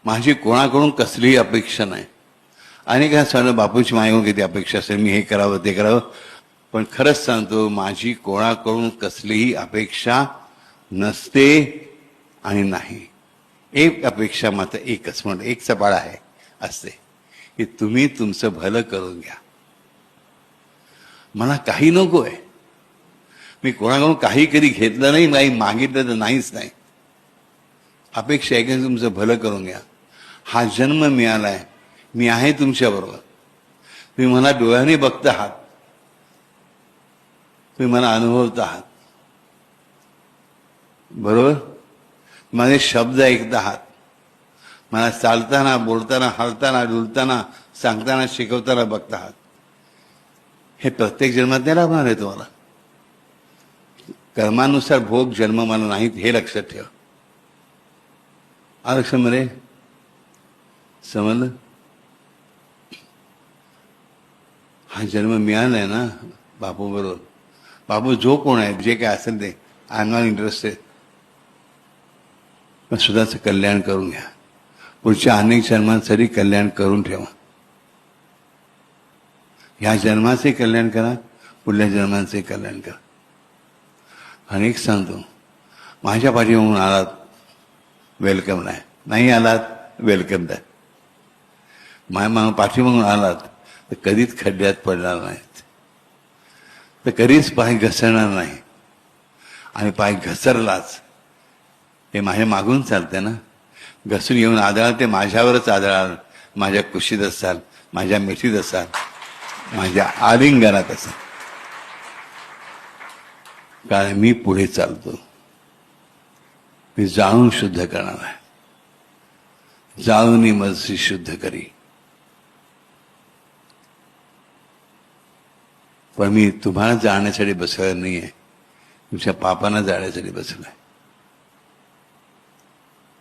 माझी कोणाकडून कसलीही अपेक्षा नाही. अनेक सांगतो बापूची माझ्याकडून किती अपेक्षा असेल, मी हे करावं ते करावं, पण खरंच सांगतो माझी कोणाकडून कसलीही अपेक्षा नसते आणि नाही. एक अपेक्षा मात्र एकच, म्हणजे एक चपाळ आहे असते की तुम्ही तुमचं भलं करून घ्या. मला काही नको आहे, मी कोणाकडून काही कधी घेतलं नाही, काही मागितलं तर नाहीच नाही. अपेक्षा आहे की तुमचं भलं करून घ्या. हा जन्म मिळालाय, मी आहे तुमच्याबरोबर. तुम्ही मला डोळ्याने बघता आहात, तुम्ही मला अनुभवता आहात, बरोबर. माझे शब्द ऐकता आहात, मला चालताना बोलताना हलताना डुलताना सांगताना शिकवताना बघता आहात. हे प्रत्येक जन्मात नाही लाभणार आहे तुम्हाला. कर्मानुसार भोग जन्म मला नाहीत, हे लक्षात ठेवा. आरक्षण मध्ये समजलं. हा जन्म मिळालाय ना बापू बरोबर. बापू जो कोण आहे, जे काय असेल ते अंगावर इंटरेस्ट आहे, पण स्वतःचं कल्याण करून घ्या. पुढच्या अनेक जन्मांसाठी कल्याण करून ठेवा. ह्या जन्माचे कल्याण करा, पुढल्या जन्मांचे कल्याण करा. अनेक सांगतो, माझ्या पाठीमागून आलात वेलकम नाही, नाही आलात वेलकम नाही. माझ्या पाठीमागून आलात तर कधीच खड्ड्यात पडणार नाहीत, तर कधीच पाय घसरणार नाही. आणि पाय घसरलाच हे माझ्या मागून चालते ना, घसरून येऊन आदळाल ते माझ्यावरच आदळाल. माझ्या कुशीत असाल, माझ्या मिठीत असाल, माझ्या आलिंगनात असाल, कारण मी पुढे चालतो. मी जाळून शुद्ध करणार आहे, जाळून मजसी शुद्ध करी. पण मी तुम्हाला जाळण्यासाठी बसलेला नाहीये, तुमच्या पापांना जाळण्यासाठी बसलोय.